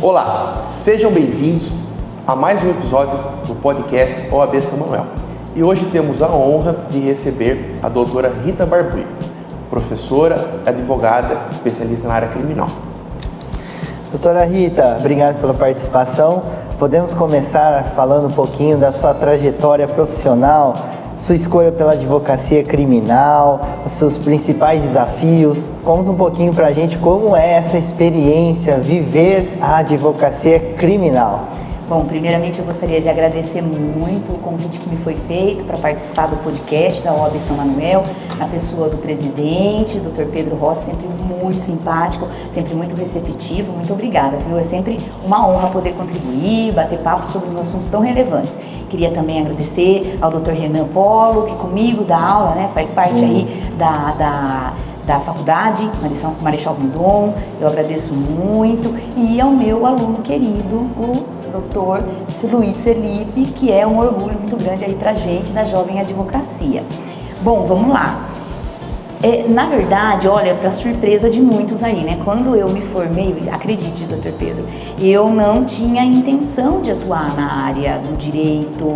Olá, sejam bem-vindos a mais um episódio do podcast OAB São Manuel. E hoje temos a honra de receber a doutora Rita Barbuy, professora, advogada, especialista na área criminal. Doutora Rita, obrigado pela participação. Podemos começar falando um pouquinho da sua trajetória profissional, sua escolha pela advocacia criminal, os seus principais desafios. Conta um pouquinho pra gente como é essa experiência, viver a advocacia criminal. Bom, primeiramente eu gostaria de agradecer muito o convite que me foi feito para participar do podcast da OAB São Manuel, na pessoa do presidente, Dr. Pedro Rossi, sempre muito simpático, sempre muito receptivo. Muito obrigada, viu? É sempre uma honra poder contribuir, bater papo sobre uns assuntos tão relevantes. Queria também agradecer ao Dr. Renan Polo, que comigo dá aula, né? Faz parte aí da faculdade, Marechal Rondon. Eu agradeço muito. E ao meu aluno querido, o Dr. Luiz Felipe, que é um orgulho muito grande aí pra gente na Jovem Advocacia. Bom, vamos lá. Na verdade, olha, para surpresa de muitos aí, né? Quando eu me formei, acredite, Dr. Pedro, eu não tinha intenção de atuar na área do direito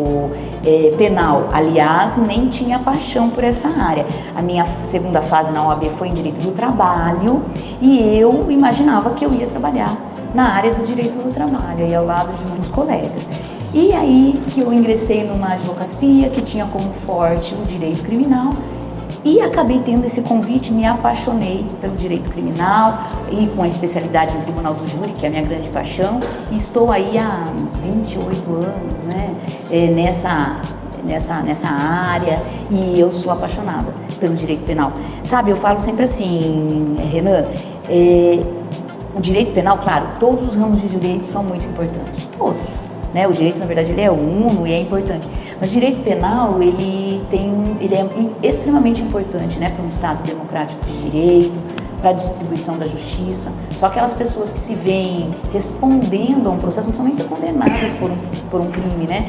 penal. Aliás, nem tinha paixão por essa área. A minha segunda fase na OAB foi em direito do trabalho e eu imaginava que eu ia trabalhar na área do direito do trabalho, aí ao lado de muitos colegas. E aí que eu ingressei numa advocacia que tinha como forte o direito criminal e acabei tendo esse convite, me apaixonei pelo direito criminal e com a especialidade em tribunal do júri, que é a minha grande paixão, e estou aí há 28 anos, né, nessa área, e eu sou apaixonada pelo direito penal. Sabe, eu falo sempre assim, Renan, o direito penal, claro, todos os ramos de direito são muito importantes, todos, né? O direito, na verdade, ele é uno e é importante, mas o direito penal, ele é extremamente importante, né, para um Estado democrático de direito, para a distribuição da justiça. Só aquelas pessoas que se veem respondendo a um processo não são nem ser condenadas por um crime, né?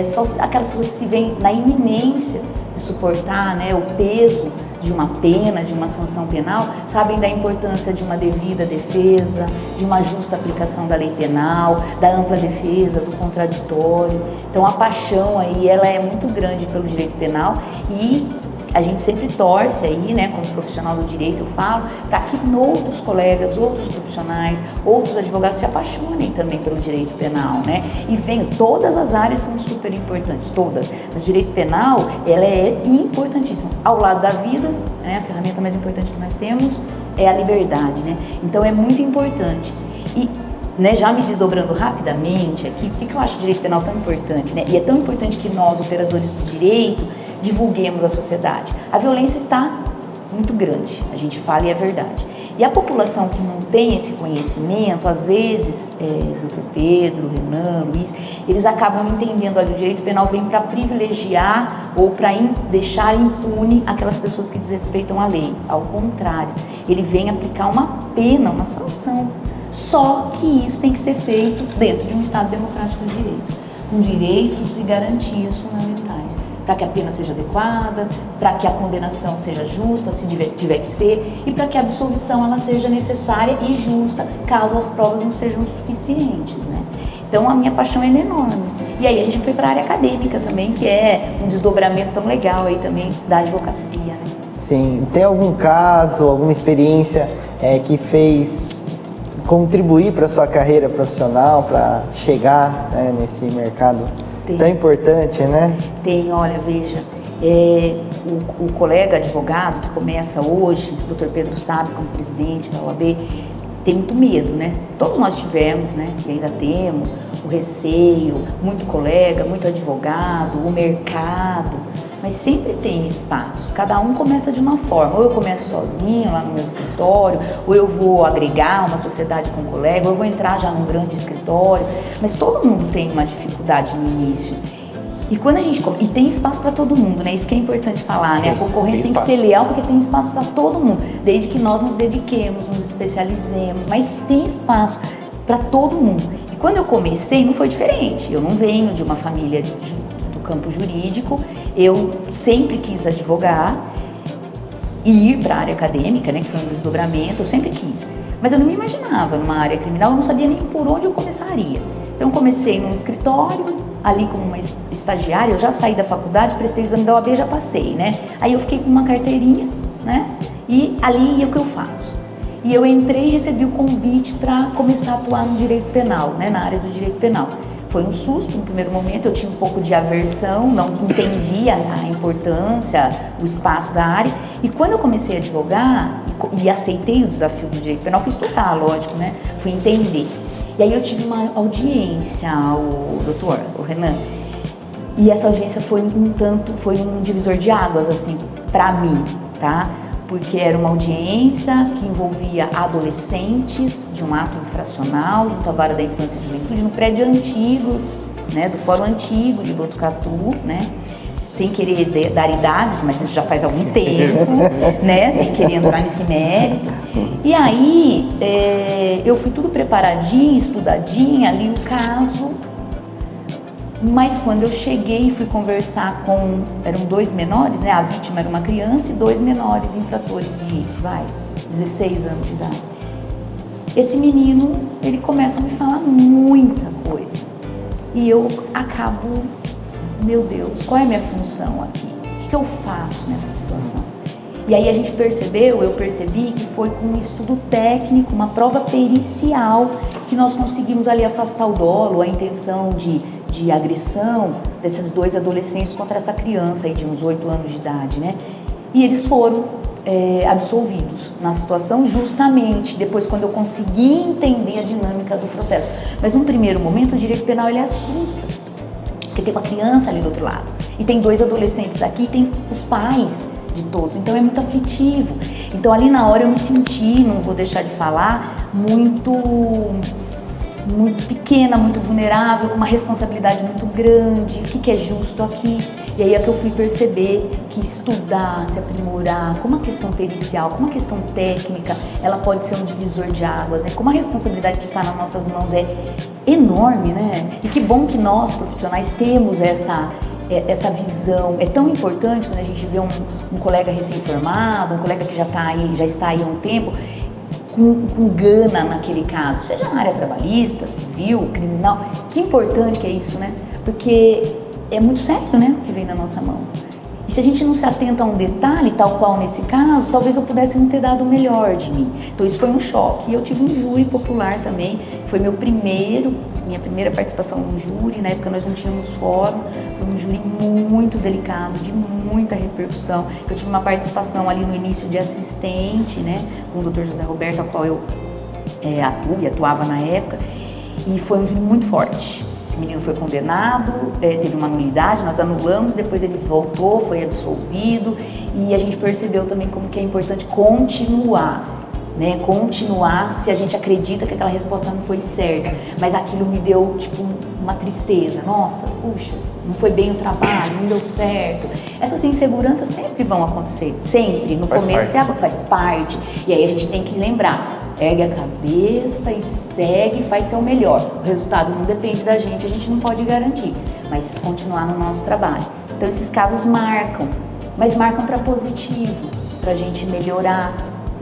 Só aquelas pessoas que se veem na iminência de suportar, né, o peso de uma pena, de uma sanção penal, sabem da importância de uma devida defesa, de uma justa aplicação da lei penal, da ampla defesa, do contraditório. Então a paixão aí, ela é muito grande pelo direito penal e a gente sempre torce aí, né, como profissional do direito, eu falo, para que outros colegas, outros profissionais, outros advogados se apaixonem também pelo direito penal, né? E venham, todas as áreas são super importantes, todas, mas o direito penal, ela é importantíssima. Ao lado da vida, né, a ferramenta mais importante que nós temos é a liberdade, né? Então é muito importante. E, né, já me desdobrando rapidamente aqui, por que eu acho o direito penal tão importante, né? E é tão importante que nós, operadores do direito, divulguemos à sociedade. A violência está muito grande, a gente fala e é verdade. E a população que não tem esse conhecimento, às vezes, Dr. Pedro, Renan, Luiz, eles acabam entendendo, olha, o direito penal vem para privilegiar ou para deixar impune aquelas pessoas que desrespeitam a lei. Ao contrário, ele vem aplicar uma pena, uma sanção. Só que isso tem que ser feito dentro de um Estado democrático de direito, com direitos e garantias fundamentais, para que a pena seja adequada, para que a condenação seja justa, se tiver que ser, e para que a absolvição ela seja necessária e justa, caso as provas não sejam suficientes, né? Então a minha paixão é enorme. E aí a gente foi para a área acadêmica também, que é um desdobramento tão legal aí também da advocacia, né? Sim, tem algum caso, alguma experiência que fez contribuir para a sua carreira profissional, para chegar, né, nesse mercado tão importante, né? Tem, olha, veja, o colega advogado que começa hoje, o Dr. Pedro sabe, como presidente da OAB, tem muito medo, né? Todos nós tivemos, né? E ainda temos o receio, muito colega, muito advogado, o mercado, mas sempre tem espaço. Cada um começa de uma forma. Ou eu começo sozinho lá no meu escritório, ou eu vou agregar uma sociedade com um colega, ou eu vou entrar já num grande escritório. Mas todo mundo tem uma dificuldade no início. E quando a gente e tem espaço para todo mundo, né? Isso que é importante falar, né? A concorrência tem que ser leal porque tem espaço para todo mundo, desde que nós nos dediquemos, nos especializemos, mas tem espaço para todo mundo. E quando eu comecei, não foi diferente. Eu não venho de uma família do campo jurídico, eu sempre quis advogar ir para a área acadêmica, né, que foi um desdobramento, eu sempre quis. Mas eu não me imaginava numa área criminal, eu não sabia nem por onde eu começaria. Então eu comecei num escritório, ali como uma estagiária, eu já saí da faculdade, prestei o exame da OAB e já passei, né? Aí eu fiquei com uma carteirinha, né? E ali é o que eu faço. E eu entrei e recebi o convite para começar a atuar no direito penal, né? Na área do direito penal. Foi um susto no primeiro momento, eu tinha um pouco de aversão, não entendia a importância, o espaço da área. E quando eu comecei a advogar e aceitei o desafio do direito penal, fui estudar, lógico, né? Fui entender. E aí eu tive uma audiência, o doutor, o Renan, e essa audiência foi um divisor de águas, assim, pra mim, tá? Porque era uma audiência que envolvia adolescentes de um ato infracional junto à Vara da Infância e Juventude no prédio antigo, né, do Fórum Antigo de Botucatu, né? Sem querer dar idades, mas isso já faz algum tempo, né? Sem querer entrar nesse mérito. E aí, eu fui tudo preparadinha, estudadinha, li o caso, mas quando eu cheguei e fui conversar eram 2 menores, né? A vítima era uma criança e 2 menores infratores de, 16 anos de idade. Esse menino, ele começa a me falar muita coisa. E eu acabo, meu Deus, qual é a minha função aqui? O que eu faço nessa situação? E aí eu percebi que foi com um estudo técnico, uma prova pericial, que nós conseguimos ali afastar o dolo, a intenção de agressão desses 2 adolescentes contra essa criança aí de uns 8 anos de idade, né? E eles foram absolvidos na situação justamente depois quando eu consegui entender a dinâmica do processo. Mas num primeiro momento o direito penal ele assusta, porque tem uma criança ali do outro lado e tem 2 adolescentes aqui e tem os pais de todos, então é muito aflitivo. Então ali na hora eu me senti, não vou deixar de falar, muito pequena, muito vulnerável, com uma responsabilidade muito grande, o que é justo aqui. E aí é que eu fui perceber que estudar, se aprimorar, como a questão pericial, como a questão técnica, ela pode ser um divisor de águas, né? Como a responsabilidade que está nas nossas mãos é enorme, né? E que bom que nós, profissionais, temos essa visão. É tão importante quando a gente vê um colega recém-formado, um colega que já está aí há um tempo, com gana naquele caso, seja na área trabalhista, civil, criminal. Que importante que é isso, né? Porque é muito sério, né, o que vem na nossa mão. E se a gente não se atenta a um detalhe, tal qual nesse caso, talvez eu pudesse não ter dado o melhor de mim. Então isso foi um choque. E eu tive um júri popular também, foi minha primeira participação no júri. Na época nós não tínhamos fórum, foi um júri muito delicado, de muita repercussão. Eu tive uma participação ali no início de assistente, né, com o Dr. José Roberto, a qual eu atuava na época, e foi um júri muito forte. Esse menino foi condenado, teve uma nulidade, nós anulamos, depois ele voltou, foi absolvido, e a gente percebeu também como que é importante continuar, né? Continuar se a gente acredita que aquela resposta não foi certa, mas aquilo me deu tipo uma tristeza. Nossa, puxa, não foi bem o trabalho, não deu certo. Essas inseguranças sempre vão acontecer, sempre. No começo faz parte, e aí a gente tem que lembrar. Ergue a cabeça e segue, faz seu melhor. O resultado não depende da gente, a gente não pode garantir, mas continuar no nosso trabalho. Então esses casos marcam, mas marcam para positivo, para a gente melhorar.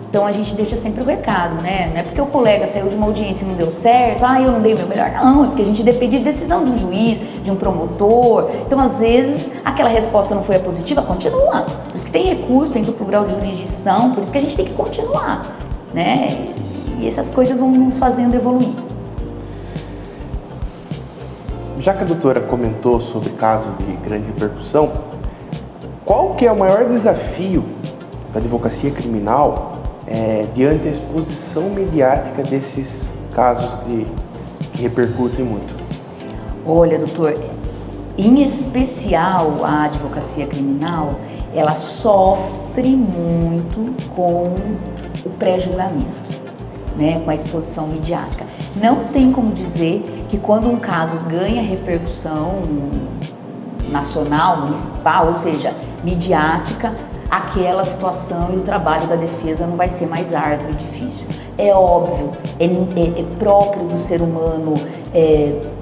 Então a gente deixa sempre o recado, né? Não é porque o colega saiu de uma audiência e não deu certo, eu não dei o meu melhor. Não, é porque a gente depende de decisão de um juiz, de um promotor. Então às vezes aquela resposta não foi a positiva, continua. Por isso que tem recurso, tem duplo grau de jurisdição, por isso que a gente tem que continuar, né? E essas coisas vão nos fazendo evoluir. Já que a doutora comentou sobre caso de grande repercussão, qual que é o maior desafio da advocacia criminal diante da exposição mediática desses casos que repercutem muito? Olha, doutor, em especial a advocacia criminal, ela sofre muito com o pré-julgamento, né, com a exposição midiática. Não tem como dizer que quando um caso ganha repercussão nacional, municipal, ou seja, midiática, aquela situação e o trabalho da defesa não vai ser mais árduo e difícil. É óbvio, é próprio do ser humano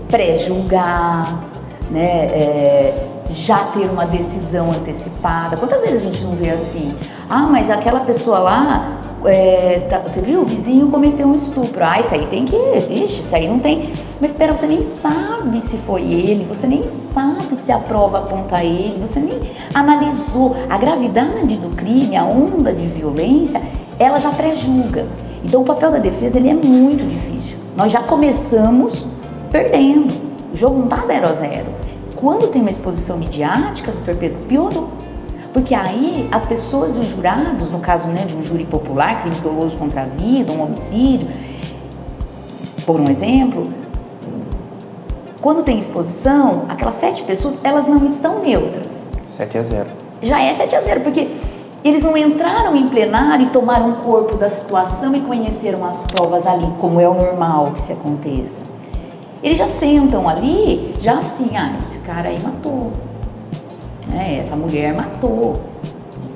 pré-julgar, né, já ter uma decisão antecipada. Quantas vezes a gente não vê assim? Ah, mas aquela pessoa lá, você viu, o vizinho cometeu um estupro. Ah, isso aí tem que... Ixi, isso aí não tem... Mas espera, você nem sabe se foi ele, você nem sabe se a prova aponta a ele, você nem analisou. A gravidade do crime, a onda de violência, ela já pré-julga. Então o papel da defesa, ele é muito difícil. Nós já começamos perdendo. O jogo não está 0-0. Quando tem uma exposição midiática do torpedo, piorou. Porque aí as pessoas, os jurados, no caso, né, de um júri popular, crime doloso contra a vida, um homicídio, por um exemplo, quando tem exposição, aquelas 7 pessoas, elas não estão neutras. 7-0. Já é 7-0, porque eles não entraram em plenário e tomaram o corpo da situação e conheceram as provas ali, como é o normal que se aconteça. Eles já sentam ali, já assim, esse cara aí matou, né? Essa mulher matou.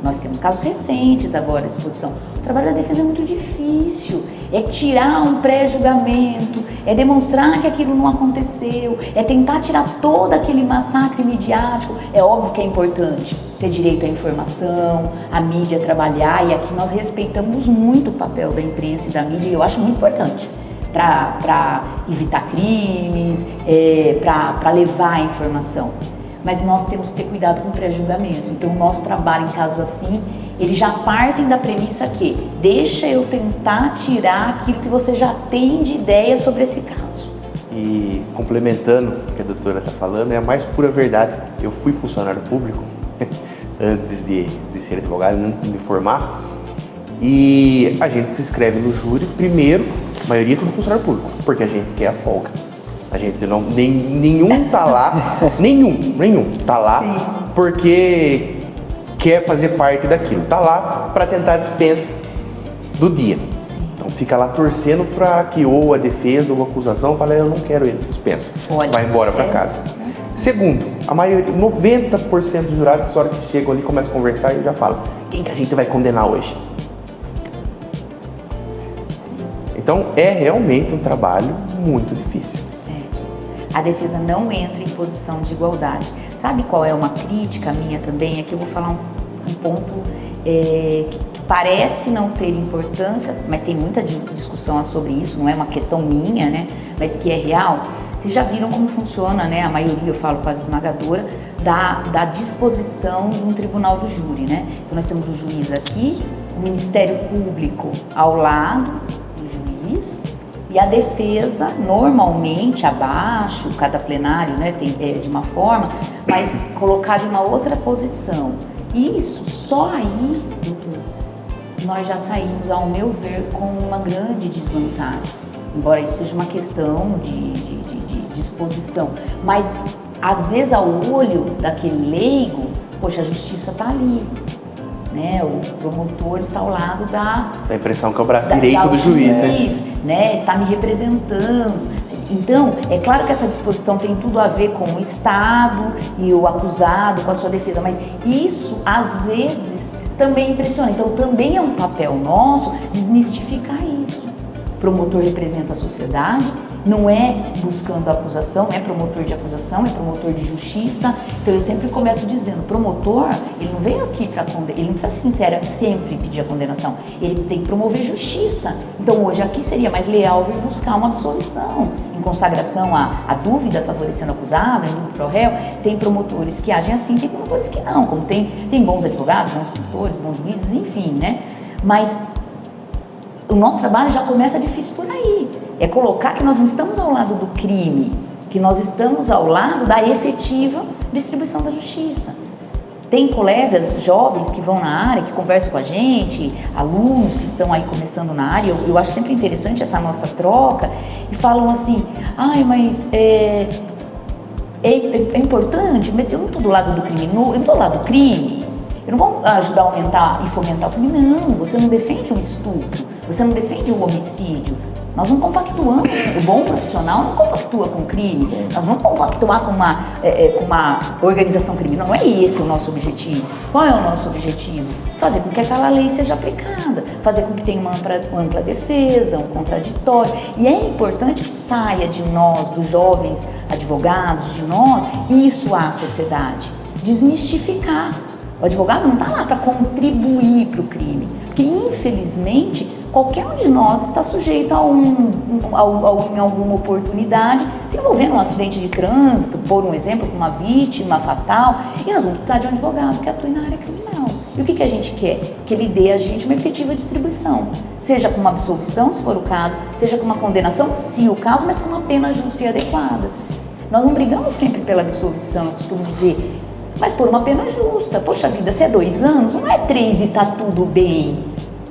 Nós temos casos recentes agora à exposição. O trabalho da defesa é muito difícil, é tirar um pré-julgamento, é demonstrar que aquilo não aconteceu, é tentar tirar todo aquele massacre midiático. É óbvio que é importante ter direito à informação, a mídia trabalhar, e aqui nós respeitamos muito o papel da imprensa e da mídia, e eu acho muito importante para evitar crimes, para levar a informação. Mas nós temos que ter cuidado com o pré-julgamento. Então, o nosso trabalho em casos assim, eles já partem da premissa que deixa eu tentar tirar aquilo que você já tem de ideia sobre esse caso. E complementando o que a doutora está falando, é a mais pura verdade. Eu fui funcionário público antes de ser advogado, antes de me formar, e a gente se inscreve no júri, primeiro, a maioria é tudo funcionário público, porque a gente quer a folga. A gente não, nenhum tá lá, nenhum tá lá. Sim. Porque quer fazer parte daquilo, tá lá para tentar a dispensa do dia. Sim. Então fica lá torcendo para que ou a defesa ou a acusação fale, eu não quero ele, dispensa, vai embora para casa. Segundo, a maioria, 90% dos jurados, na hora que chegam ali, começam a conversar e já falam, quem que a gente vai condenar hoje? Então é realmente um trabalho muito difícil. A defesa não entra em posição de igualdade. Sabe qual é uma crítica minha também? É que eu vou falar um ponto que parece não ter importância, mas tem muita discussão sobre isso, não é uma questão minha, né? Mas que é real. Vocês já viram como funciona, né? A maioria, eu falo quase esmagadora, da disposição de um tribunal do júri, né? Então nós temos o juiz aqui, o Ministério Público ao lado do juiz, e a defesa, normalmente, abaixo, cada plenário, né, tem, de uma forma, mas colocado em uma outra posição. Isso, só aí, doutor, nós já saímos, ao meu ver, com uma grande desvantagem. Embora isso seja uma questão de disposição. Mas, às vezes, ao olho daquele leigo, poxa, a justiça está ali. Né, o promotor está ao lado da impressão que é o braço direito do juiz, né? Está me representando. Então, é claro que essa disposição tem tudo a ver com o Estado e o acusado, com a sua defesa, mas isso, às vezes, também impressiona. Então, também é um papel nosso desmistificar isso. O promotor representa a sociedade, não é buscando a acusação, é promotor de acusação, é promotor de justiça. Então eu sempre começo dizendo, promotor, ele não veio aqui para condenar, ele não precisa sempre pedir a condenação, ele tem que promover justiça. Então hoje aqui seria mais leal vir buscar uma absolvição, em consagração à dúvida favorecendo o acusado, em dúvida para o réu. Tem promotores que agem assim, tem promotores que não, como tem bons advogados, bons promotores, bons juízes, enfim, né? Mas o nosso trabalho já começa difícil por aí. É colocar que nós não estamos ao lado do crime, que nós estamos ao lado da efetiva distribuição da justiça. Tem colegas jovens que vão na área, que conversam com a gente, alunos que estão aí começando na área, eu acho sempre interessante essa nossa troca, e falam assim, mas é importante, mas eu não estou do lado do crime, eu não estou do lado do crime. Eu não vou ajudar a aumentar e fomentar o crime, não. Você não defende um estupro, você não defende um homicídio. Nós não compactuamos, o bom profissional não compactua com o crime, nós não compactuar com uma organização criminosa, não é esse o nosso objetivo. Qual é o nosso objetivo? Fazer com que aquela lei seja aplicada, fazer com que tenha uma ampla defesa, um contraditório. E é importante que saia de nós, dos jovens advogados, de nós, isso à sociedade. desmistificar. O advogado não está lá para contribuir para o crime, porque infelizmente qualquer um de nós está sujeito em alguma oportunidade, se envolvendo um acidente de trânsito, por um exemplo, com uma vítima fatal, e nós vamos precisar de um advogado que atue na área criminal. E o que a gente quer? Que ele dê a gente uma efetiva distribuição, seja com uma absolvição, se for o caso, seja com uma condenação, se o caso, mas com uma pena justa e adequada. Nós não brigamos sempre pela absolvição, eu costumo dizer, mas por uma pena justa. Poxa vida, se é 2 anos, não é 3 e tá tudo bem.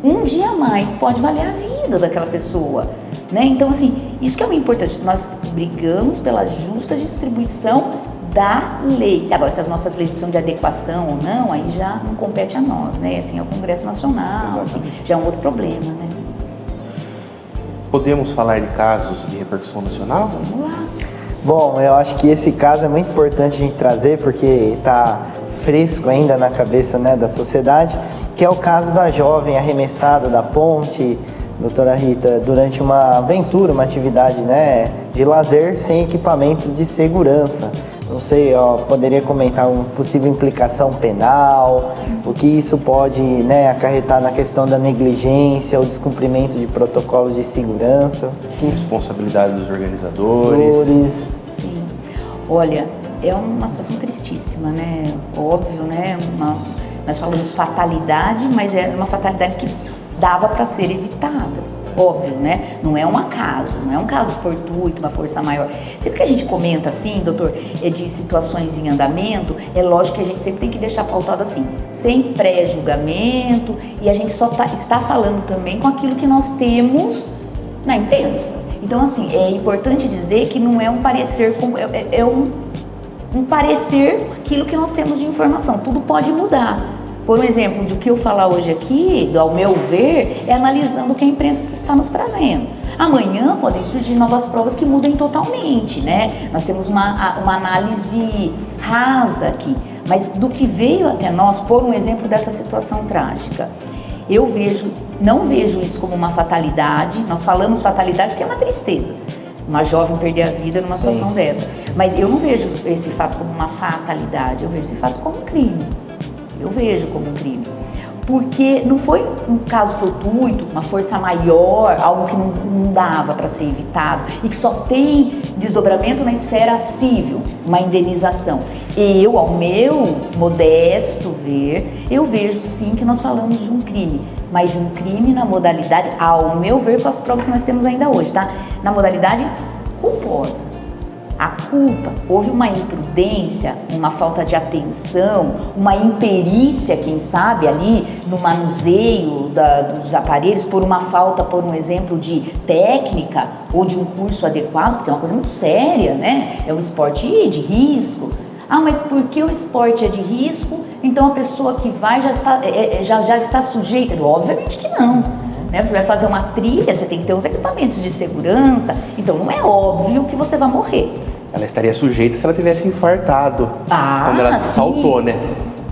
Um dia a mais pode valer a vida daquela pessoa, né? Então, assim, isso que é o importante. Nós brigamos pela justa distribuição da lei. Agora, se as nossas leis precisam de adequação ou não, aí já não compete a nós, né? Assim, é o Congresso Nacional, enfim, já é um outro problema, né? Podemos falar de casos de repercussão nacional? Vamos lá. Bom, eu acho que esse caso é muito importante a gente trazer, porque está fresco ainda na cabeça, né, da sociedade, que é o caso da jovem arremessada da ponte, doutora Rita, durante uma aventura, uma atividade, né, de lazer sem equipamentos de segurança. Não sei, poderia comentar uma possível implicação penal, o que isso pode, né, acarretar na questão da negligência, o descumprimento de protocolos de segurança. Responsabilidade dos organizadores. Sim. Olha, é uma situação tristíssima, né? Óbvio, né? Nós falamos fatalidade, mas é uma fatalidade que dava para ser evitada. Óbvio, né? Não é um acaso, não é um caso fortuito, uma força maior. Sempre que a gente comenta assim, doutor, de situações em andamento, é lógico que a gente sempre tem que deixar pautado assim, sem pré-julgamento, e a gente só está falando também com aquilo que nós temos na imprensa. Então, assim, é importante dizer que não é um parecer, é um parecer aquilo que nós temos de informação. Tudo pode mudar. Por exemplo, do que eu falar hoje aqui, ao meu ver, é analisando o que a imprensa está nos trazendo. Amanhã podem surgir novas provas que mudem totalmente, né? Nós temos uma análise rasa aqui, mas do que veio até nós, por um exemplo dessa situação trágica, eu não vejo isso como uma fatalidade. Nós falamos fatalidade porque é uma tristeza, uma jovem perder a vida numa situação dessa, mas eu não vejo esse fato como uma fatalidade, eu vejo esse fato como um crime. Eu vejo como um crime, porque não foi um caso fortuito, uma força maior, algo que não dava para ser evitado e que só tem desdobramento na esfera civil, uma indenização. Eu, ao meu modesto ver, eu vejo sim que nós falamos de um crime, mas de um crime na modalidade, ao meu ver, com as provas que nós temos ainda hoje, tá? Na modalidade culposa. A culpa, houve uma imprudência, uma falta de atenção, uma imperícia, quem sabe, ali no manuseio dos aparelhos, por uma falta, por um exemplo, de técnica ou de um curso adequado, porque é uma coisa muito séria, né? É um esporte de risco. Ah, mas por que o esporte é de risco? Então a pessoa que vai já está sujeita? Obviamente que não. Né? Você vai fazer uma trilha, você tem que ter os equipamentos de segurança, então não é óbvio que você vai morrer. Ela estaria sujeita se ela tivesse infartado quando ela saltou, né?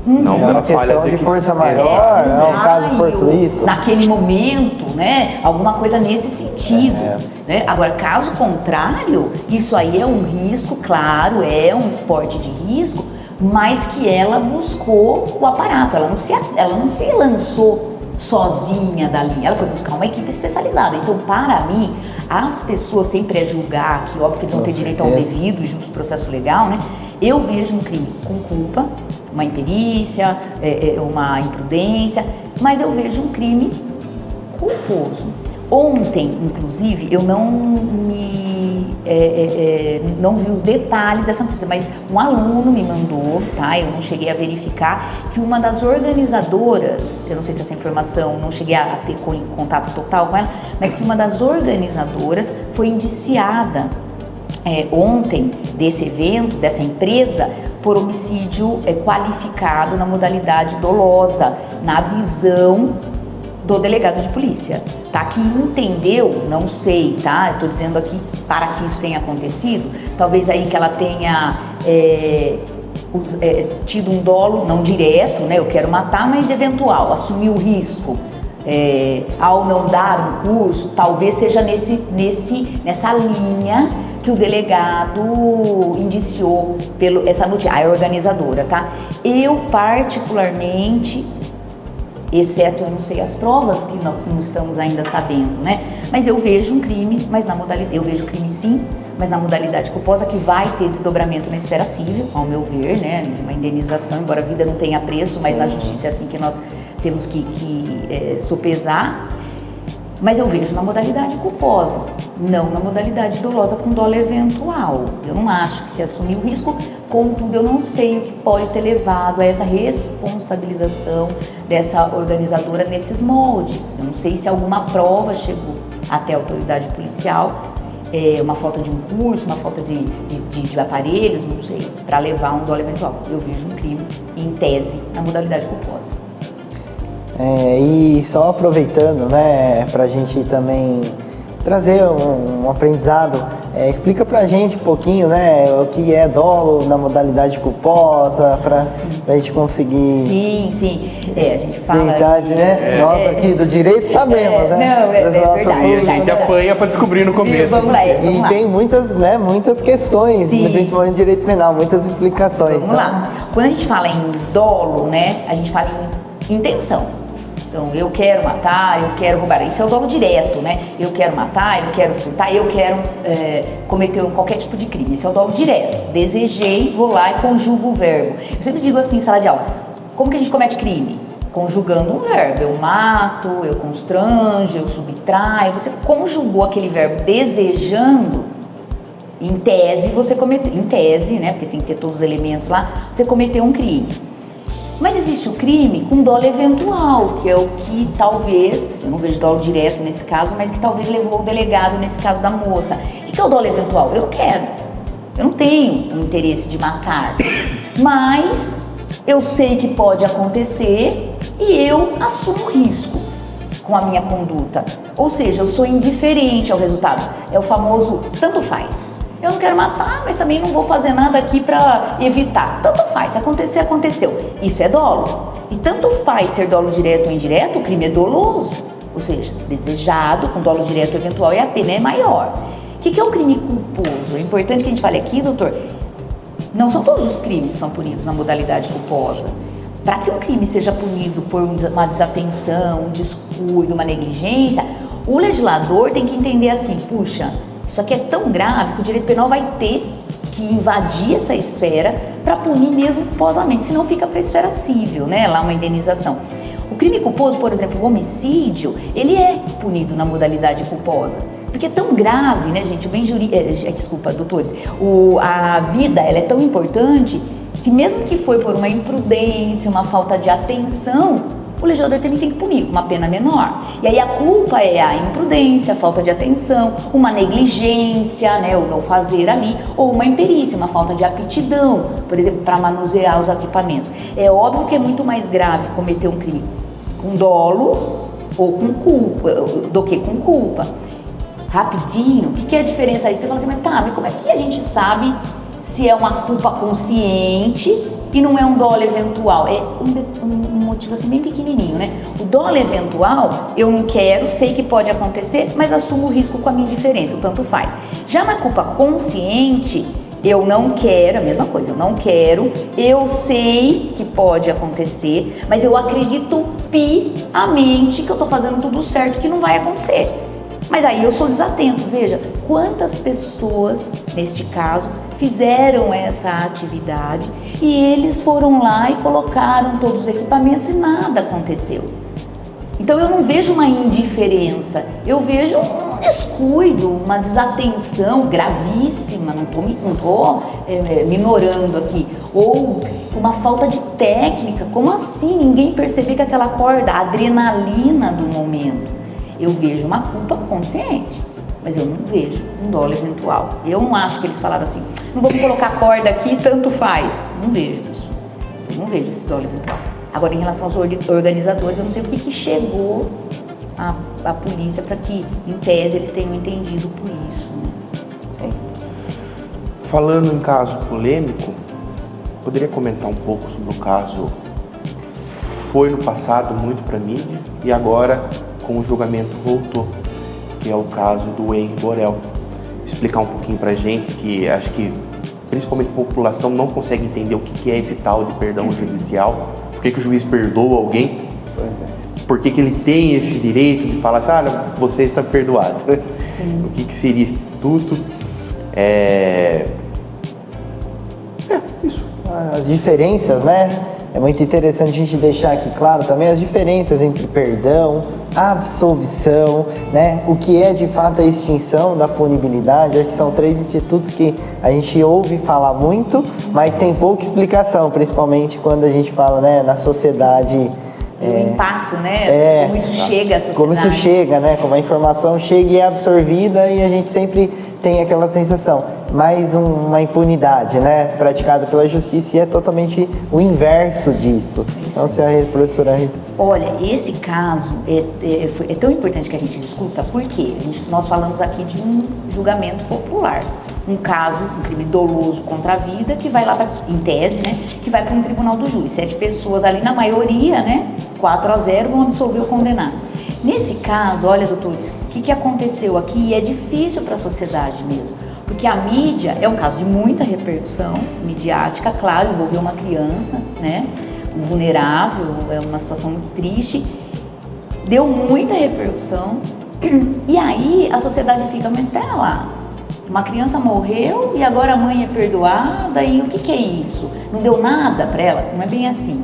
Não, é uma questão de força maior, é um caso fortuito. Naquele momento, né? Alguma coisa nesse sentido. Né? Agora, caso contrário, isso aí é um risco, claro, é um esporte de risco, mas que ela buscou o aparato, ela não se lançou sozinha dali, ela foi buscar uma equipe especializada. Então, para mim, as pessoas sempre é julgar, que óbvio que eles vão ter direito a um devido e justo processo legal, né? Eu vejo um crime com culpa, uma imperícia, uma imprudência, mas eu vejo um crime culposo. Ontem, inclusive, eu não vi os detalhes dessa notícia, mas um aluno me mandou, tá? Eu não cheguei a verificar que uma das organizadoras, eu não sei se essa informação, não cheguei a ter contato total com ela, mas que uma das organizadoras foi indiciada ontem desse evento, dessa empresa, por homicídio qualificado na modalidade dolosa, na visão do delegado de polícia, tá? Que entendeu, não sei, tá? Eu tô dizendo aqui para que isso tenha acontecido, talvez aí que ela tenha tido um dolo, não direto, né? Eu quero matar, mas eventual, assumir o risco. Ao não dar um curso, talvez seja nessa linha que o delegado indiciou essa notícia, a organizadora, tá? Eu, particularmente, exceto, eu não sei as provas que nós não estamos ainda sabendo, né? Mas eu vejo um crime, mas na modalidade, eu vejo crime sim, mas na modalidade culposa, que vai ter desdobramento na esfera civil, ao meu ver, né? De uma indenização, embora a vida não tenha preço, mas na justiça é assim que nós temos que sopesar. Mas eu vejo na modalidade culposa, não na modalidade dolosa com dolo eventual. Eu não acho que se assumir o risco, contudo eu não sei o que pode ter levado a essa responsabilização dessa organizadora nesses moldes. Eu não sei se alguma prova chegou até a autoridade policial, uma falta de um curso, uma falta de aparelhos, não sei, para levar um dolo eventual. Eu vejo um crime, em tese, na modalidade culposa. E só aproveitando, né, para a gente também trazer um aprendizado, explica pra gente um pouquinho, né, o que é dolo na modalidade culposa, pra gente conseguir... Sim, a gente fala... Verdade, né? Nós aqui do direito sabemos, né? Não, verdade. E a gente apanha para descobrir no começo. Vamos lá. E tem muitas questões, principalmente no direito penal, muitas explicações. Vamos lá. Quando a gente fala em dolo, né, a gente fala em intenção. Então, eu quero matar, eu quero roubar. Isso é o dolo direto, né? Eu quero matar, eu quero furtar, eu quero cometer qualquer tipo de crime. Isso é o dolo direto. Desejei, vou lá e conjugo o verbo. Eu sempre digo assim em sala de aula, como que a gente comete crime? Conjugando um verbo. Eu mato, eu constranjo, eu subtraio. Você conjugou aquele verbo desejando, em tese você cometeu, em tese, né? Porque tem que ter todos os elementos lá, você cometeu um crime. Mas existe o crime com dolo eventual, que é o que talvez, eu não vejo dolo direto nesse caso, mas que talvez levou o delegado nesse caso da moça. O que é o dolo eventual? Eu quero. Eu não tenho o interesse de matar, mas eu sei que pode acontecer e eu assumo o risco com a minha conduta. Ou seja, eu sou indiferente ao resultado. É o famoso tanto faz. Eu não quero matar, mas também não vou fazer nada aqui para evitar. Tanto faz, se acontecer, aconteceu. Isso é dolo. E tanto faz ser dolo direto ou indireto, o crime é doloso. Ou seja, desejado, com dolo direto ou eventual, e a pena é maior. O que é o crime culposo? É importante que a gente fale aqui, doutor, não são todos os crimes que são punidos na modalidade culposa. Para que um crime seja punido por uma desatenção, um descuido, uma negligência, o legislador tem que entender assim, puxa, isso aqui é tão grave que o direito penal vai ter que invadir essa esfera para punir mesmo culposamente, senão fica para a esfera civil, né? Lá uma indenização. O crime culposo, por exemplo, o homicídio, ele é punido na modalidade culposa, porque é tão grave, né, gente? O bem jurídico, desculpa, doutores, a vida, ela é tão importante que mesmo que foi por uma imprudência, uma falta de atenção, o legislador também tem que punir com uma pena menor. E aí a culpa é a imprudência, a falta de atenção, uma negligência, né, o não fazer ali, ou uma imperícia, uma falta de aptidão, por exemplo, para manusear os equipamentos. É óbvio que é muito mais grave cometer um crime com dolo ou com culpa, do que com culpa. Rapidinho, o que é a diferença aí? Você fala assim, mas como é que a gente sabe se é uma culpa consciente e não é um dolo eventual? É um motivo assim bem pequenininho, né? O dolo eventual, eu não quero, sei que pode acontecer, mas assumo o risco com a minha indiferença, o tanto faz. Já na culpa consciente, eu não quero, a mesma coisa, eu não quero, eu sei que pode acontecer, mas eu acredito piamente que eu tô fazendo tudo certo, que não vai acontecer. Mas aí eu sou desatento, veja, quantas pessoas, neste caso, fizeram essa atividade e eles foram lá e colocaram todos os equipamentos e nada aconteceu. Então eu não vejo uma indiferença, eu vejo um descuido, uma desatenção gravíssima, não estou minorando aqui, ou uma falta de técnica. Como assim ninguém perceber que aquela corda, a adrenalina do momento? Eu vejo uma culpa consciente, mas eu não vejo um dolo eventual. Eu não acho que eles falaram assim, não vou colocar corda aqui, tanto faz. Não vejo isso. Eu não vejo esse dolo eventual. Agora, em relação aos organizadores, eu não sei o que chegou à polícia para que, em tese, eles tenham entendido por isso. Né? Sim. Falando em caso polêmico, poderia comentar um pouco sobre o caso que foi no passado muito para a mídia e agora com o julgamento voltou, que é o caso do Henri Borel, explicar um pouquinho pra gente, que acho que principalmente a população não consegue entender o que é esse tal de perdão judicial, por que o juiz perdoa alguém, por que ele tem esse direito de falar assim, você está perdoado. O que seria esse instituto? Isso. As diferenças, né? É muito interessante a gente deixar aqui claro também as diferenças entre perdão, absolvição, né? O que é de fato a extinção da punibilidade. Acho que são 3 institutos que a gente ouve falar muito, mas tem pouca explicação, principalmente quando a gente fala, né, na sociedade. O impacto, né? Como isso chega à sociedade. Como isso chega, né? Como a informação chega e é absorvida e a gente sempre tem aquela sensação. Mais uma impunidade, né? Praticada pela justiça, e é totalmente o inverso disso. Então, se a professora Rita... Olha, esse caso é tão importante que a gente discuta, porque nós falamos aqui de um julgamento popular. Um caso, um crime doloso contra a vida, que vai lá, em tese, né, que vai para um tribunal do júri. 7 pessoas ali, na maioria, né, 4-0, vão absolver ou condenar. Nesse caso, olha, doutores, o que aconteceu aqui? E é difícil para a sociedade mesmo, porque a mídia é um caso de muita repercussão midiática, claro, envolveu uma criança, né, um vulnerável, é uma situação muito triste, deu muita repercussão, e aí a sociedade fica, mas espera lá, uma criança morreu e agora a mãe é perdoada, e o que é isso? Não deu nada para ela? Não é bem assim.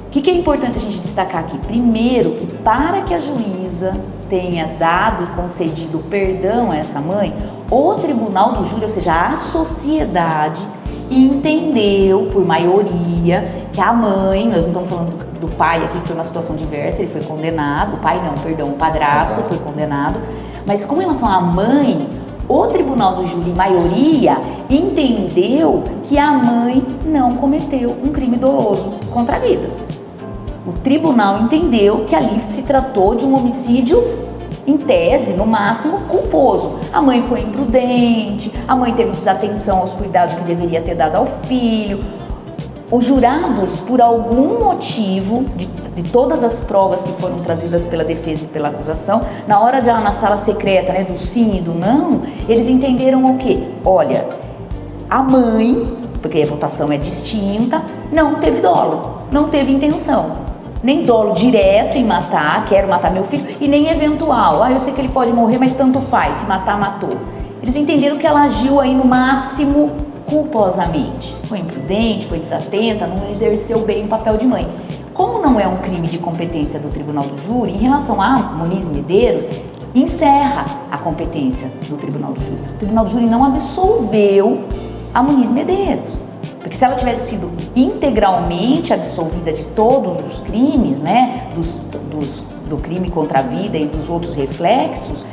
O que é importante a gente destacar aqui? Primeiro, que para que a juíza tenha dado e concedido perdão a essa mãe, o tribunal do júri, ou seja, a sociedade, entendeu, por maioria, que a mãe, nós não estamos falando do pai aqui, que foi uma situação diversa, ele foi condenado, o pai não, perdão, o padrasto foi condenado, mas com relação à mãe, o tribunal do júri, maioria, entendeu que a mãe não cometeu um crime doloso contra a vida. O tribunal entendeu que ali se tratou de um homicídio, em tese, no máximo, culposo. A mãe foi imprudente, a mãe teve desatenção aos cuidados que deveria ter dado ao filho. Os jurados, por algum motivo, de todas as provas que foram trazidas pela defesa e pela acusação, na hora de lá na sala secreta, né, do sim e do não, eles entenderam o quê? Olha, a mãe, porque a votação é distinta, não teve dolo, não teve intenção. Nem dolo direto em matar, quero matar meu filho, e nem eventual, eu sei que ele pode morrer, mas tanto faz, se matar, matou. Eles entenderam que ela agiu aí no máximo culposamente. Foi imprudente, foi desatenta, não exerceu bem o papel de mãe. Como não é um crime de competência do tribunal do júri, em relação a Muniz e Medeiros, encerra a competência do tribunal do júri. O tribunal do júri não absolveu a Muniz e Medeiros. Porque se ela tivesse sido integralmente absolvida de todos os crimes, né, do crime contra a vida e dos outros reflexos,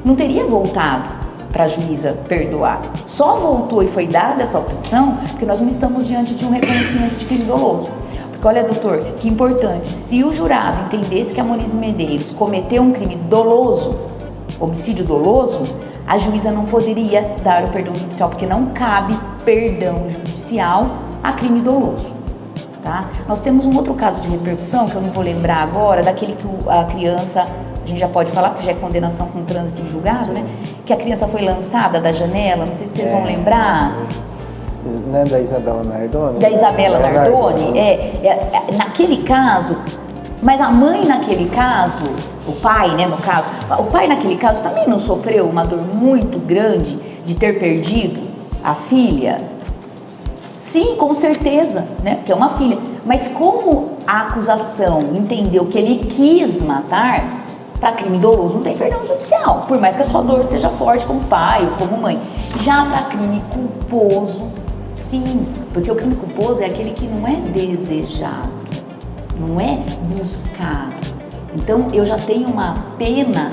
não teria voltado para a juíza perdoar. Só voltou e foi dada essa opção porque nós não estamos diante de um reconhecimento de crime doloso. Porque olha, doutor, que importante, se o jurado entendesse que a Muniz e Medeiros cometeu um crime doloso, homicídio doloso, a juíza não poderia dar o perdão judicial, porque não cabe perdão judicial a crime doloso, tá? Nós temos um outro caso de repercussão, que eu não vou lembrar agora, daquele que a criança, a gente já pode falar, porque já é condenação com trânsito em julgado, né? Que a criança foi lançada da janela, não sei se vocês vão lembrar. Não é da Isabela Nardoni? Da Isabela Nardoni, naquele caso, mas a mãe naquele caso, o pai, né, no caso, o pai naquele caso também não sofreu uma dor muito grande de ter perdido a filha? Sim, com certeza, né, porque é uma filha. Mas como a acusação entendeu que ele quis matar, para crime doloso não tem perdão judicial, por mais que a sua dor seja forte como pai ou como mãe. Já para crime culposo, sim, porque o crime culposo é aquele que não é desejado, não é buscado. Então eu já tenho uma pena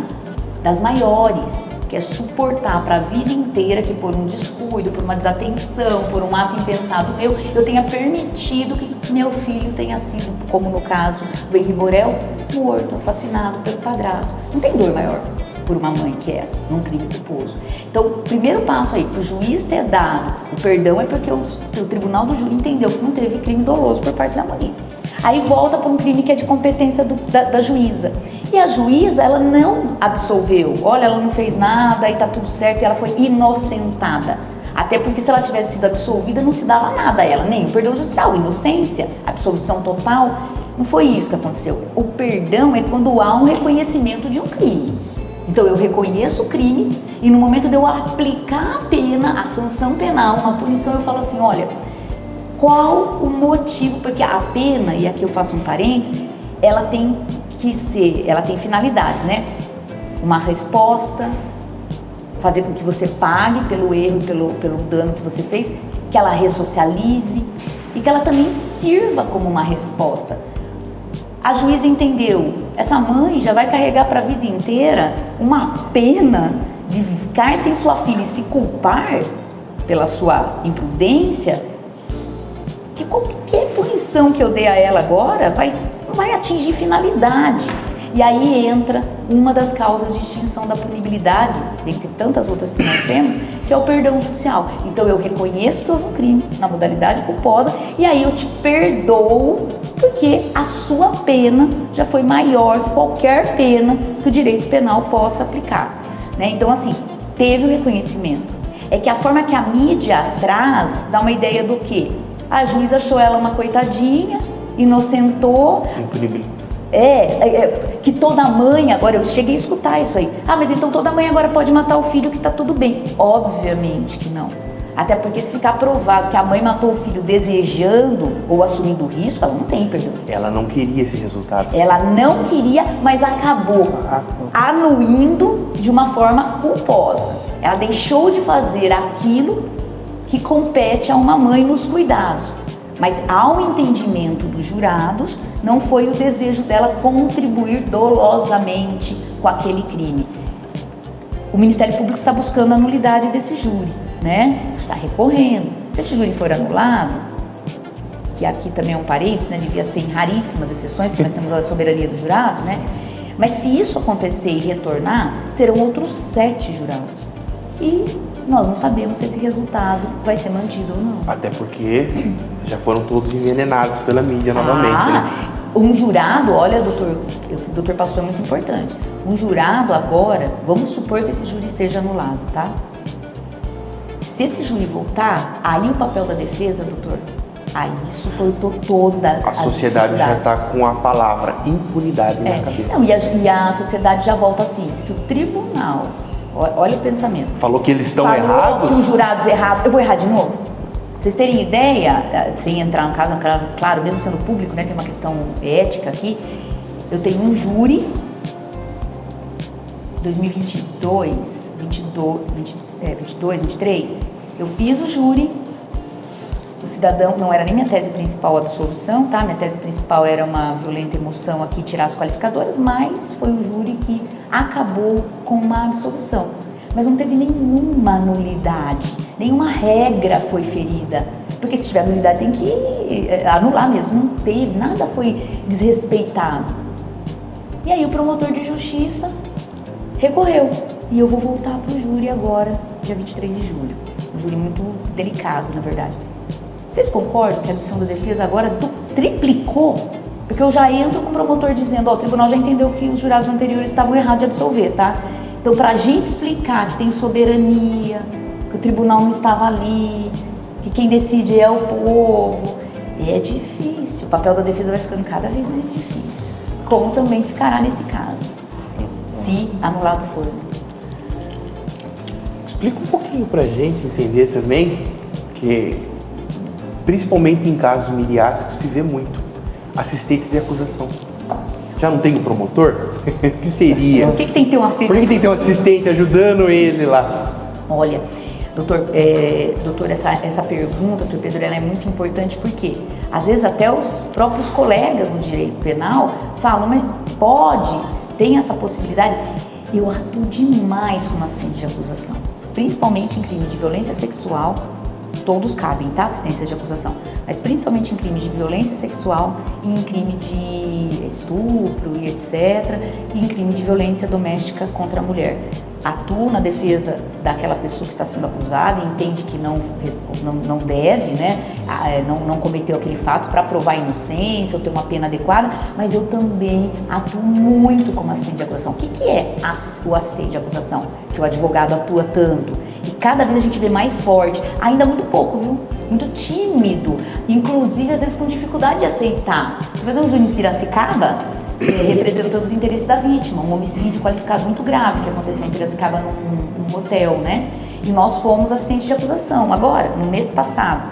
das maiores, que é suportar para a vida inteira que por um descuido, por uma desatenção, por um ato impensado meu, eu tenha permitido que meu filho tenha sido, como no caso do Henri Borel, morto, assassinado pelo padrasto. Não tem dor maior por uma mãe que essa, num crime culposo. Então, o primeiro passo aí, para o juiz ter dado o perdão, é porque o tribunal do júri entendeu que não teve crime doloso por parte da Muniz. Aí volta para um crime que é de competência da juíza. E a juíza, ela não absolveu. Olha, ela não fez nada e tá tudo certo, e ela foi inocentada. Até porque se ela tivesse sido absolvida, não se dava nada a ela, nem o perdão judicial, inocência, absolvição total. Não foi isso que aconteceu. O perdão é quando há um reconhecimento de um crime. Então eu reconheço o crime e no momento de eu aplicar a pena, a sanção penal, uma punição, eu falo assim, olha, qual o motivo? Porque a pena, e aqui eu faço um parênteses, ela tem finalidades, né? Uma resposta, fazer com que você pague pelo erro, pelo dano que você fez, que ela ressocialize e que ela também sirva como uma resposta. A juíza entendeu, essa mãe já vai carregar para a vida inteira uma pena de ficar sem sua filha e se culpar pela sua imprudência, que qualquer punição que eu dê a ela agora vai atingir finalidade. E aí entra uma das causas de extinção da punibilidade, dentre tantas outras que nós temos, que é o perdão judicial. Então eu reconheço que houve um crime na modalidade culposa e aí eu te perdoo porque a sua pena já foi maior que qualquer pena que o direito penal possa aplicar, né? Então assim, teve o reconhecimento. É que a forma que a mídia traz dá uma ideia do quê? A juíza achou ela uma coitadinha, inocentou. Que toda mãe, agora eu cheguei a escutar isso aí. Ah, mas então toda mãe agora pode matar o filho que tá tudo bem. Obviamente que não. Até porque se ficar provado que a mãe matou o filho desejando ou assumindo o risco, ela não tem perdão judicial. Ela não queria esse resultado. Ela não queria, mas acabou anuindo de uma forma culposa. Ela deixou de fazer aquilo que compete a uma mãe nos cuidados. Mas ao entendimento dos jurados, não foi o desejo dela contribuir dolosamente com aquele crime. O Ministério Público está buscando a nulidade desse júri, né? Está recorrendo. Se esse júri for anulado, que aqui também é um parênteses, né? Devia ser em raríssimas exceções, porque nós temos a soberania dos jurados, né? Mas se isso acontecer e retornar, serão outros 7 jurados. E nós não sabemos se esse resultado vai ser mantido ou não. Até porque já foram todos envenenados pela mídia novamente, né? Um jurado, olha, doutor, o que o doutor passou é muito importante. Um jurado agora, vamos supor que esse júri seja anulado, tá? Se esse júri voltar, aí o papel da defesa, doutor, aí suportou todas a sociedade já está com a palavra impunidade na cabeça. Não, e a sociedade já volta assim, se o tribunal, olha o pensamento. Falou que eles estão errados? Que os jurados errados, eu vou errar de novo? Pra vocês terem ideia, sem entrar no caso, claro, mesmo sendo público, né, tem uma questão ética aqui, eu tenho um júri, 2022, 23, eu fiz o júri, o cidadão, não era nem minha tese principal a absolvição, tá? Minha tese principal era uma violenta emoção aqui, tirar as qualificadoras, mas foi um júri que acabou com uma absolvição. Mas não teve nenhuma nulidade, nenhuma regra foi ferida. Porque se tiver nulidade tem que anular mesmo, não teve, nada foi desrespeitado. E aí o promotor de justiça recorreu. E eu vou voltar para o júri agora, dia 23 de julho. Um júri muito delicado, na verdade. Vocês concordam que a missão da defesa agora triplicou? Porque eu já entro com o promotor dizendo, ó, o tribunal já entendeu que os jurados anteriores estavam errados de absolver, tá? Então, para a gente explicar que tem soberania, que o tribunal não estava ali, que quem decide é o povo, é difícil. O papel da defesa vai ficando cada vez mais difícil. Como também ficará nesse caso, se anulado for. Explica um pouquinho pra gente entender também que, principalmente em casos midiáticos, se vê muito assistente de acusação. Já não tem um promotor? O que seria? Por que tem que ter um assistente? Por que tem que ter um assistente ajudando ele lá? Olha, doutor, essa pergunta, doutor Pedro, ela é muito importante porque, às vezes, até os próprios colegas no direito penal falam, mas tem essa possibilidade? Eu atuo demais como assistente de acusação, principalmente em crime de violência sexual. Todos cabem, tá? Assistência de acusação. Mas principalmente em crime de violência sexual e em crime de estupro e etc. E em crime de violência doméstica contra a mulher. Atuo na defesa daquela pessoa que está sendo acusada e entende que não deve, né, não cometeu aquele fato para provar a inocência ou ter uma pena adequada, mas eu também atuo muito como assistente de acusação. O que é o assistente de acusação? Que o advogado atua tanto. E cada vez a gente vê mais forte, ainda muito pouco, viu? Muito tímido, inclusive às vezes com dificuldade de aceitar. Vou fazer um juiz em Piracicaba, representando os interesses da vítima, um homicídio qualificado muito grave que aconteceu em Piracicaba num hotel, né? E nós fomos assistentes de acusação, agora, no mês passado.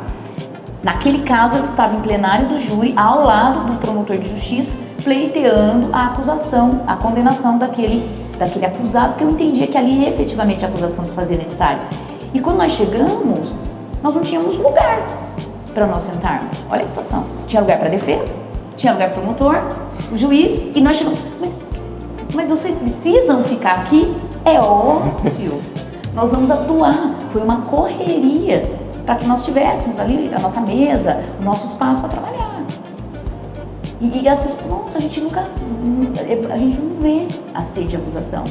Naquele caso, eu estava em plenário do júri, ao lado do promotor de justiça, pleiteando a acusação, a condenação daquele acusado, que eu entendia que ali efetivamente a acusação se fazia necessária. E quando nós chegamos, nós não tínhamos lugar para nós sentarmos. Olha a situação. Tinha lugar para a defesa, tinha lugar para o promotor, o juiz, e nós chegamos. Mas vocês precisam ficar aqui? É óbvio. Nós vamos atuar. Foi uma correria para que nós tivéssemos ali a nossa mesa, o nosso espaço para trabalhar. E as pessoas, nossa, a gente não vê assistente de acusação.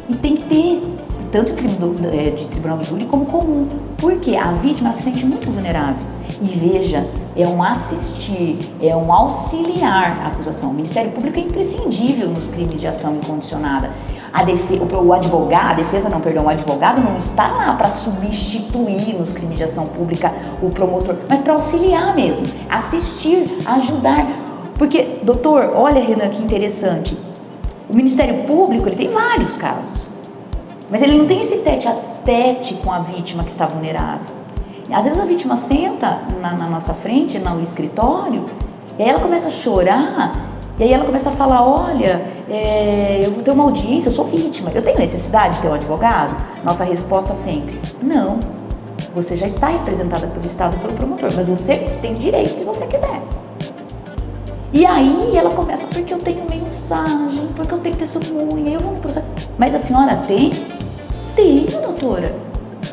E tem que ter, tanto de tribunal do júri como comum. Porque a vítima se sente muito vulnerável. E veja, é um assistir, é um auxiliar à acusação. O Ministério Público é imprescindível nos crimes de ação incondicionada. O advogado não está lá para substituir nos crimes de ação pública o promotor, mas para auxiliar mesmo, assistir, ajudar. Porque, doutor, olha, Renan, que interessante, o Ministério Público ele tem vários casos, mas ele não tem esse tete a tete com a vítima que está vulnerável. Às vezes a vítima senta na nossa frente, no escritório, e aí ela começa a chorar, e aí ela começa a falar, olha, eu vou ter uma audiência, eu sou vítima, eu tenho necessidade de ter um advogado? Nossa resposta sempre, não. Você já está representada pelo Estado, pelo promotor, mas você tem direito se você quiser. E aí ela começa, porque eu tenho mensagem, porque eu tenho testemunha, eu vou no processo. Mas a senhora tem? Tenho, doutora.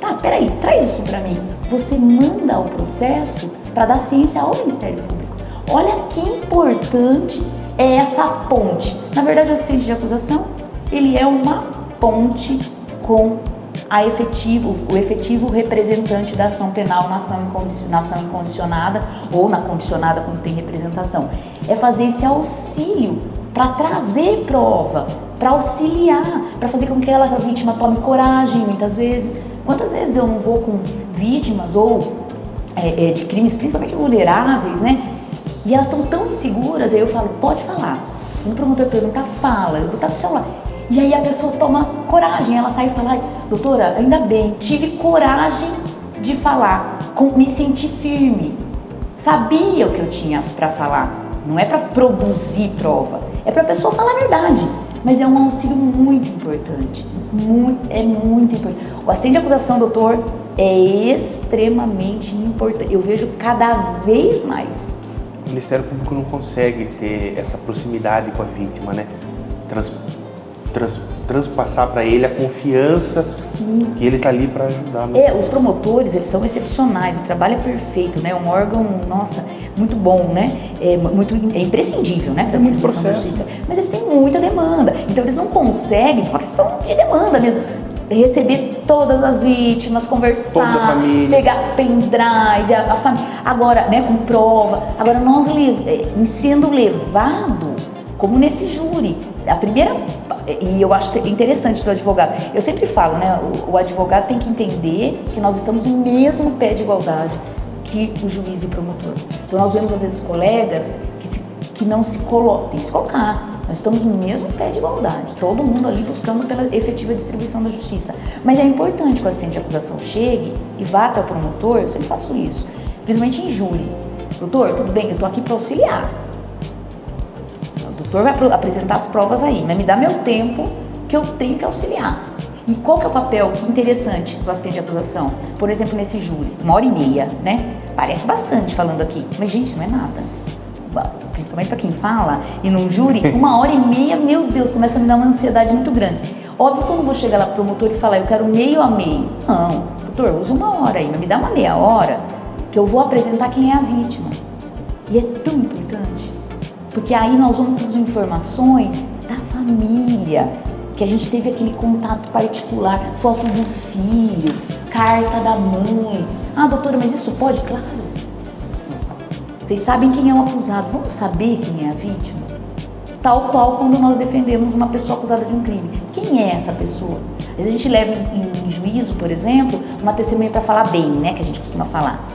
Tá, peraí, traz isso pra mim. Você manda o processo para dar ciência ao Ministério Público. Olha que importante é essa ponte. Na verdade, o assistente de acusação, ele é uma ponte com o efetivo representante da ação penal na ação incondicionada ou na condicionada quando tem representação. É fazer esse auxílio para trazer prova, para auxiliar, para fazer com que a vítima tome coragem muitas vezes. Quantas vezes eu não vou com vítimas ou de crimes principalmente vulneráveis, né? E elas estão tão inseguras, aí eu falo, pode falar. Quando o promotor pergunta, fala, eu vou estar do seu lado. E aí a pessoa toma coragem, ela sai e fala, doutora, ainda bem, tive coragem de falar, me senti firme, sabia o que eu tinha para falar. Não é para produzir prova, é para a pessoa falar a verdade. Mas é um auxílio muito importante, muito importante. O assistente de acusação, doutor, é extremamente importante. Eu vejo cada vez mais. O Ministério Público não consegue ter essa proximidade com a vítima, né? Transpassar para ele a confiança. Sim. Que ele está ali para ajudar. Os promotores, eles são excepcionais, o trabalho é perfeito, né? Um órgão, nossa, muito bom, né? É imprescindível, né? É muito processo. Mas eles têm muita demanda, então eles não conseguem, por uma questão de demanda mesmo, receber todas as vítimas, conversar, pegar pendrive, a família, agora, né, com prova. Agora, nós sendo levado, como nesse júri, a primeira, e eu acho interessante do advogado, eu sempre falo, né, o advogado tem que entender que nós estamos no mesmo pé de igualdade que o juiz e o promotor. Então nós vemos às vezes colegas que não se colocam, tem que se colocar. Nós estamos no mesmo pé de igualdade, todo mundo ali buscando pela efetiva distribuição da justiça. Mas é importante que o assistente de acusação chegue e vá até o promotor, eu sempre faço isso, principalmente em júri. Doutor, tudo bem, eu estou aqui para auxiliar. O doutor vai apresentar as provas aí, mas me dá meu tempo que eu tenho que auxiliar. E qual que é o papel, que interessante, do assistente de acusação? Por exemplo, nesse júri, 1h30, né? Parece bastante falando aqui, mas gente, não é nada. Principalmente para quem fala, e num júri, 1h30, meu Deus, começa a me dar uma ansiedade muito grande. Óbvio que eu não vou chegar lá pro promotor e falar, eu quero meio a meio. Não, doutor, usa 1 hora aí, mas me dá uma meia hora, que eu vou apresentar quem é a vítima. E é tão importante, porque aí nós vamos para as informações da família, que a gente teve aquele contato particular, foto do filho, carta da mãe. Ah, doutora, mas isso pode? Claro. Vocês sabem quem é o acusado, vamos saber quem é a vítima? Tal qual quando nós defendemos uma pessoa acusada de um crime. Quem é essa pessoa? Às vezes a gente leva em juízo, por exemplo, uma testemunha para falar bem, né, que a gente costuma falar.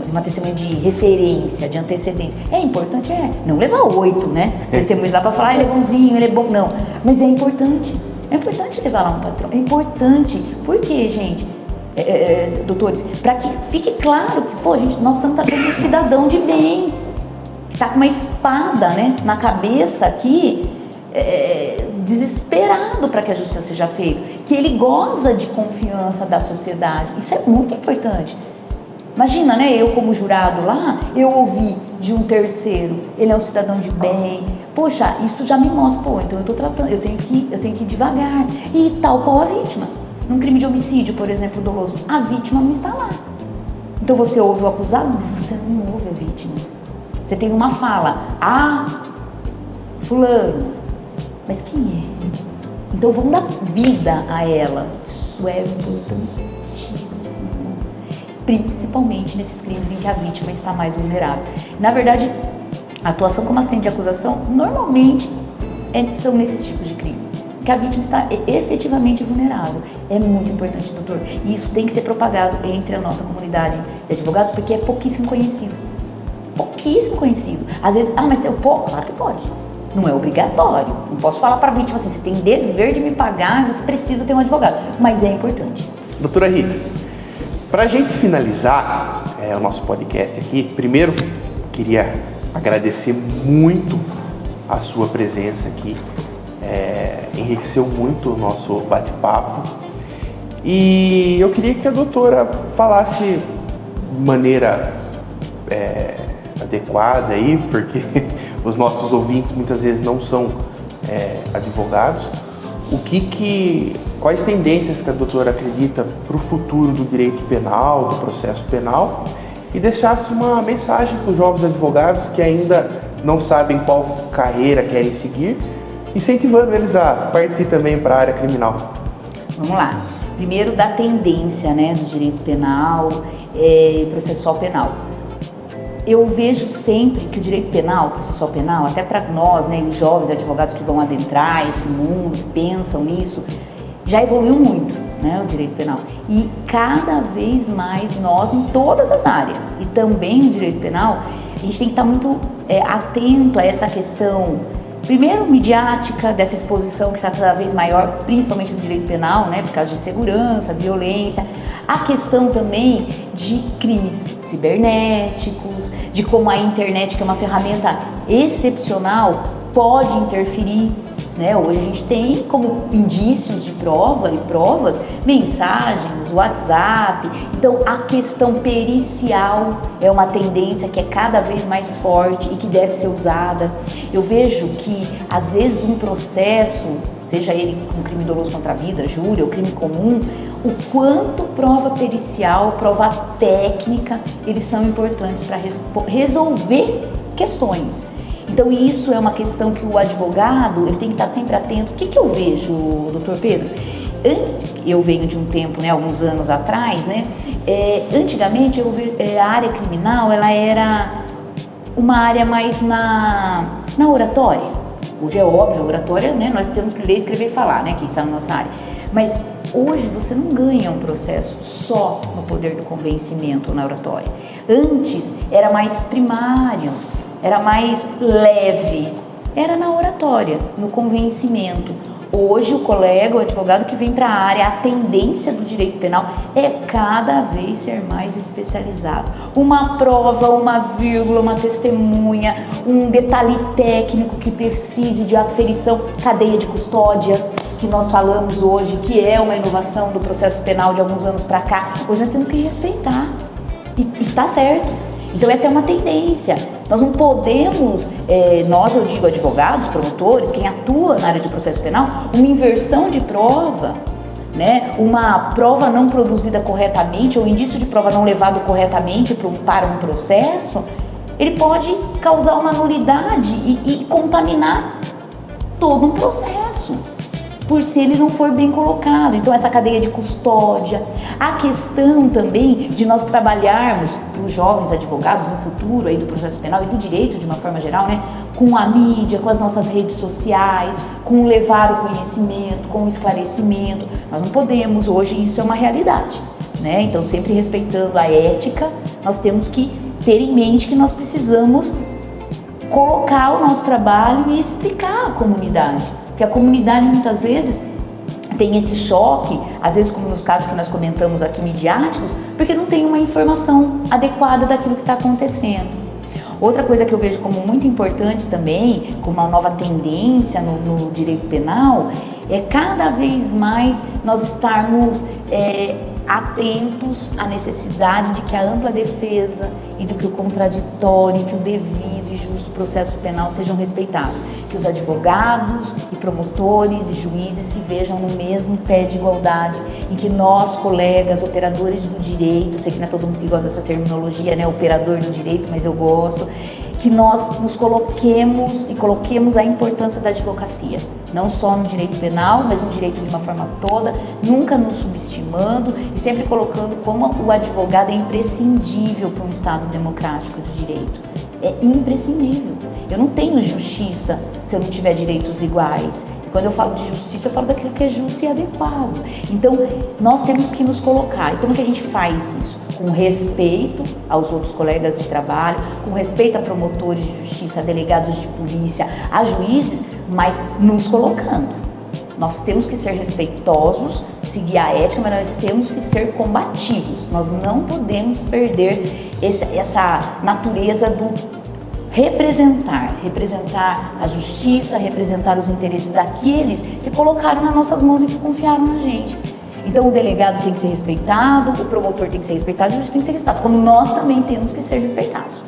Uma testemunha de referência, de antecedência. É importante? É. Não levar 8, né? Testemunhas lá para falar, ele é bonzinho, ele é bom. Não. Mas é importante. É importante levar lá um patrão. É importante. Por quê, gente? Doutores, para que fique claro que, pô, gente, nós estamos tratando um cidadão de bem, que está com uma espada, né, na cabeça aqui, desesperado para que a justiça seja feita, que ele goza de confiança da sociedade. Isso é muito importante. Imagina, né, eu como jurado lá, eu ouvi de um terceiro, ele é um cidadão de bem. Poxa, isso já me mostra, pô, então eu tô tratando, eu tenho que ir devagar. E tal qual a vítima. Num crime de homicídio, por exemplo, doloso, a vítima não está lá. Então você ouve o acusado, mas você não ouve a vítima. Você tem uma fala, fulano, mas quem é? Então vamos dar vida a ela. Isso é importantíssimo. Principalmente nesses crimes em que a vítima está mais vulnerável. Na verdade, a atuação como assistente de acusação normalmente são nesses tipos de crime, que a vítima está efetivamente vulnerável. É muito importante, doutor. E isso tem que ser propagado entre a nossa comunidade de advogados, porque é pouquíssimo conhecido. Pouquíssimo conhecido. Às vezes, mas eu posso? Claro que pode. Não é obrigatório. Não posso falar para a vítima assim, você tem dever de me pagar, você precisa ter um advogado. Mas é importante. Doutora Rita, para a gente finalizar o nosso podcast aqui, primeiro queria agradecer muito a sua presença aqui. Enriqueceu muito o nosso bate-papo e eu queria que a doutora falasse de maneira adequada aí, porque os nossos ouvintes muitas vezes não são advogados, quais tendências que a doutora acredita para o futuro do direito penal, do processo penal, e deixasse uma mensagem para os jovens advogados que ainda não sabem qual carreira querem seguir, incentivando eles a partir também para a área criminal. Vamos lá. Primeiro, da tendência, né, do direito penal e processual penal. Eu vejo sempre que o direito penal, processual penal, até para nós, né, os jovens advogados que vão adentrar esse mundo, que pensam nisso, já evoluiu muito, né, o direito penal. E cada vez mais nós, em todas as áreas, e também no direito penal, a gente tem que estar muito atento a essa questão, primeiro, midiática, dessa exposição que está cada vez maior, principalmente no direito penal, né, por causa de segurança, violência. A questão também de crimes cibernéticos, de como a internet, que é uma ferramenta excepcional, pode interferir, né? Hoje a gente tem como indícios de prova e provas, mensagens, WhatsApp. Então a questão pericial é uma tendência que é cada vez mais forte e que deve ser usada. Eu vejo que às vezes um processo, seja ele um crime doloso contra a vida, júri ou crime comum, o quanto prova pericial, prova técnica, eles são importantes para resolver questões. Então isso é uma questão que o advogado ele tem que estar sempre atento. O que eu vejo, doutor Pedro? Eu venho de um tempo, né, alguns anos atrás, né, antigamente a área criminal ela era uma área mais na oratória. Hoje é óbvio, a oratória, né, nós temos que ler, escrever e falar, né, que está na nossa área. Mas hoje você não ganha um processo só no poder do convencimento ou na oratória. Antes era mais primário, era mais leve, era na oratória, no convencimento. Hoje o colega, o advogado que vem para a área, a tendência do direito penal é cada vez ser mais especializado. Uma prova, uma vírgula, uma testemunha, um detalhe técnico que precise de aferição, cadeia de custódia, que nós falamos hoje, que é uma inovação do processo penal de alguns anos para cá. Hoje nós temos que respeitar, e está certo. Então essa é uma tendência. Nós não podemos, eu digo advogados, promotores, quem atua na área de processo penal, uma inversão de prova, né? Uma prova não produzida corretamente ou indício de prova não levado corretamente para um processo, ele pode causar uma nulidade e contaminar todo um processo. por se ele não for bem colocado. Então essa cadeia de custódia, a questão também de nós trabalharmos para os jovens advogados no futuro aí do processo penal e do direito de uma forma geral, né, com a mídia, com as nossas redes sociais, com levar o conhecimento, com o esclarecimento. Nós não podemos, hoje isso é uma realidade, né? Então sempre respeitando a ética, nós temos que ter em mente que nós precisamos colocar o nosso trabalho e explicar à comunidade. Porque a comunidade muitas vezes tem esse choque, às vezes como nos casos que nós comentamos aqui midiáticos, porque não tem uma informação adequada daquilo que está acontecendo. Outra coisa que eu vejo como muito importante também, como uma nova tendência no direito penal, é cada vez mais nós estarmos atentos à necessidade de que a ampla defesa e do que o contraditório, que o devido e justo processo penal sejam respeitados, que os advogados e promotores e juízes se vejam no mesmo pé de igualdade, em que nós, colegas, operadores do direito, sei que não é todo mundo que gosta dessa terminologia, né, operador do direito, mas eu gosto, que nós nos coloquemos e coloquemos a importância da advocacia, não só no direito penal, mas no direito de uma forma toda, nunca nos subestimando e sempre colocando como o advogado é imprescindível para um Estado democrático de direito. É imprescindível. Eu não tenho justiça se eu não tiver direitos iguais. E quando eu falo de justiça, eu falo daquilo que é justo e adequado. Então, nós temos que nos colocar. E como que a gente faz isso? Com respeito aos outros colegas de trabalho, com respeito a promotores de justiça, a delegados de polícia, a juízes, mas nos colocando. Nós temos que ser respeitosos, seguir a ética, mas nós temos que ser combativos. Nós não podemos perder essa natureza do representar a justiça, representar os interesses daqueles que colocaram nas nossas mãos e que confiaram na gente. Então o delegado tem que ser respeitado, o promotor tem que ser respeitado, o juiz tem que ser respeitado, como nós também temos que ser respeitados.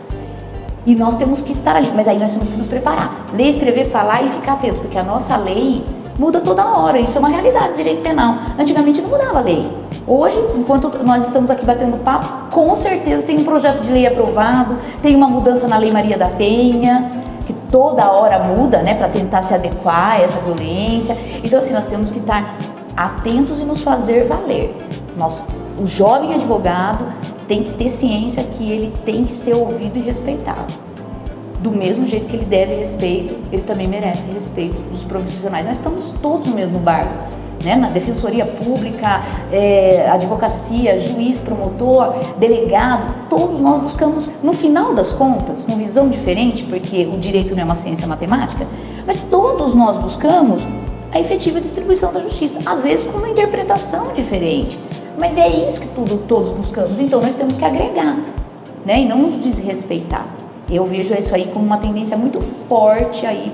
E nós temos que estar ali, mas aí nós temos que nos preparar. Ler, escrever, falar e ficar atento, porque a nossa lei muda toda hora, isso é uma realidade do direito penal. Antigamente não mudava a lei. Hoje, enquanto nós estamos aqui batendo papo, com certeza tem um projeto de lei aprovado, tem uma mudança na Lei Maria da Penha, que toda hora muda, né, para tentar se adequar a essa violência. Então assim, nós temos que estar atentos e nos fazer valer. O jovem advogado tem que ter ciência que ele tem que ser ouvido e respeitado. Do mesmo jeito que ele deve respeito, ele também merece respeito dos profissionais. Nós estamos todos no mesmo barco, né? Na defensoria pública, advocacia, juiz, promotor, delegado, todos nós buscamos, no final das contas, com visão diferente, porque o direito não é uma ciência matemática, mas todos nós buscamos a efetiva distribuição da justiça, às vezes com uma interpretação diferente, mas é isso que todos buscamos. Então nós temos que agregar, né? E não nos desrespeitar. Eu vejo isso aí como uma tendência muito forte aí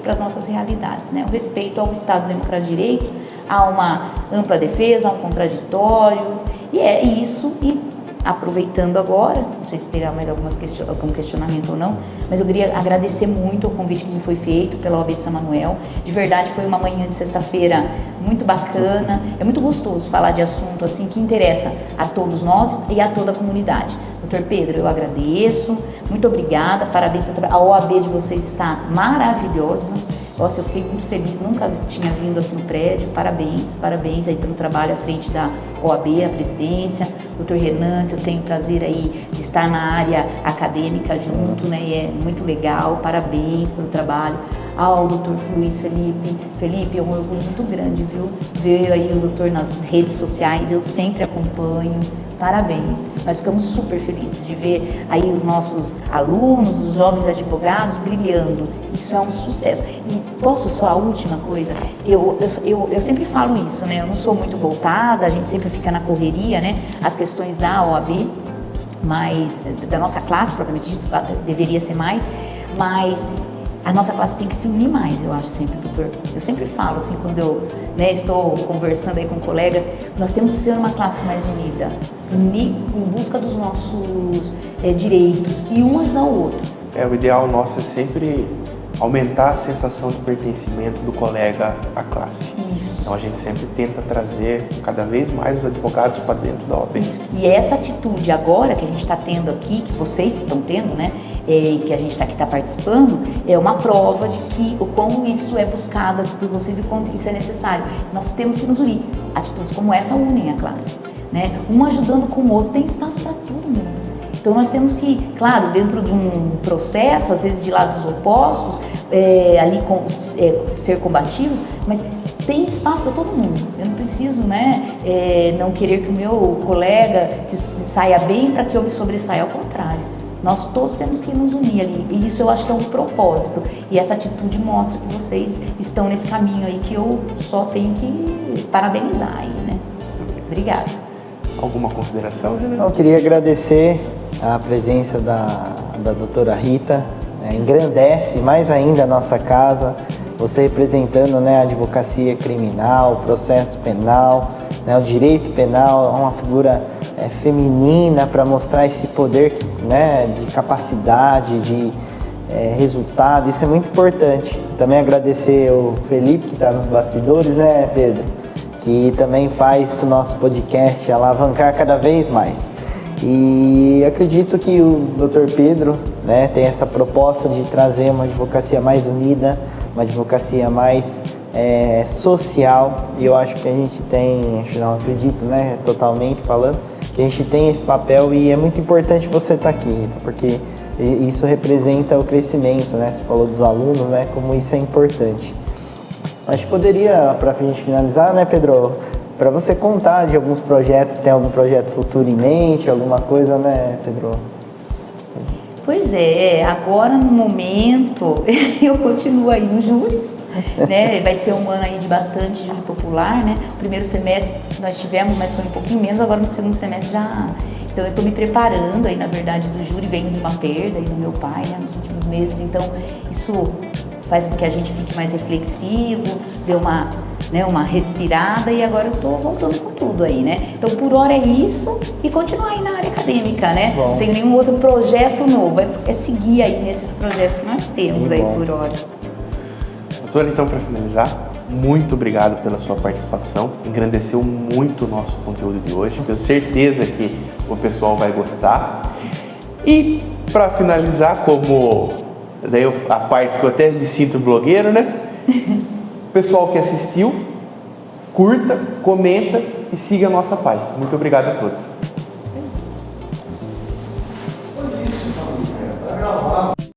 para as nossas realidades, né? O respeito ao Estado Democrático de Direito, a uma ampla defesa, a um contraditório, e é isso. E aproveitando agora, não sei se terá mais algum questionamento ou não, mas eu queria agradecer muito o convite que me foi feito pela OAB de São Manuel. De verdade, foi uma manhã de sexta-feira muito bacana, é muito gostoso falar de assunto assim que interessa a todos nós e a toda a comunidade. Dr. Pedro, eu agradeço, muito obrigada, parabéns pelo trabalho. A OAB de vocês está maravilhosa. Nossa, eu fiquei muito feliz, nunca tinha vindo aqui no prédio, parabéns aí pelo trabalho à frente da OAB, a presidência, Dr. Renan, que eu tenho prazer aí de estar na área acadêmica junto, né, e é muito legal, parabéns pelo trabalho. Ao Dr. Luiz Felipe, é um orgulho muito grande, viu, ver aí o doutor nas redes sociais, eu sempre acompanho. Parabéns, nós ficamos super felizes de ver aí os nossos alunos, os jovens advogados brilhando, isso é um sucesso. E posso só a última coisa, eu sempre falo isso, né, eu não sou muito voltada, a gente sempre fica na correria, né, as questões da OAB, mas da nossa classe, propriamente dito, deveria ser mais, mas a nossa classe tem que se unir mais, eu acho sempre, doutor. Eu sempre falo, assim, quando eu estou conversando aí com colegas, nós temos que ser uma classe mais unida, unir em busca dos nossos direitos e um ajudar o outro. O ideal nosso é sempre aumentar a sensação de pertencimento do colega à classe. Isso. Então a gente sempre tenta trazer cada vez mais os advogados para dentro da OAB. Isso. E essa atitude agora que a gente está tendo aqui, que vocês estão tendo, né, e que a gente está participando, é uma prova de que o quão isso é buscado por vocês e o quanto isso é necessário. Nós temos que nos unir. Atitudes como essa unem a classe, né? Um ajudando com o outro, tem espaço para todo mundo. Então nós temos que, claro, dentro de um processo, às vezes de lados opostos, ser combativos, mas tem espaço para todo mundo. Eu não preciso, não querer que o meu colega se saia bem para que eu me sobressaia, ao contrário. Nós todos temos que nos unir ali, e isso eu acho que é um propósito. E essa atitude mostra que vocês estão nesse caminho aí que eu só tenho que parabenizar aí, né? Obrigada. Alguma consideração, Renan? Eu queria agradecer a presença da doutora Rita, engrandece mais ainda a nossa casa, você representando, a advocacia criminal, o processo penal, o direito penal, uma figura feminina para mostrar esse poder de capacidade, de resultado, isso é muito importante. Também agradecer o Felipe, que está nos bastidores, Pedro? Que também faz o nosso podcast alavancar cada vez mais. E acredito que o Dr. Pedro tem essa proposta de trazer uma advocacia mais unida, uma advocacia mais social, e eu acho que a gente tem, não acredito, totalmente falando, que a gente tem esse papel, e é muito importante você estar aqui, Rita, porque isso representa o crescimento, Você falou dos alunos, como isso é importante. Acho que poderia, para a gente finalizar, Pedro, para você contar de alguns projetos, tem algum projeto futuro em mente, alguma coisa, Pedro? Pois é, agora no momento eu continuo aí no Júris, vai ser um ano aí de bastante júri popular, O primeiro semestre nós tivemos, mas foi um pouquinho menos, agora no segundo semestre já. Então eu estou me preparando aí, na verdade, do júri, venho de uma perda aí do meu pai, nos últimos meses, então isso faz com que a gente fique mais reflexivo, dê uma respirada, e agora eu estou voltando com tudo aí, Então, por hora é isso, e continuar aí na área acadêmica, Bom. Não tenho nenhum outro projeto novo, é seguir aí nesses projetos que nós temos aí por hora. Doutora, então, para finalizar, muito obrigado pela sua participação, engrandeceu muito o nosso conteúdo de hoje, tenho certeza que o pessoal vai gostar. E, para finalizar, a parte que eu até me sinto blogueiro, Pessoal que assistiu, curta, comenta e siga a nossa página. Muito obrigado a todos.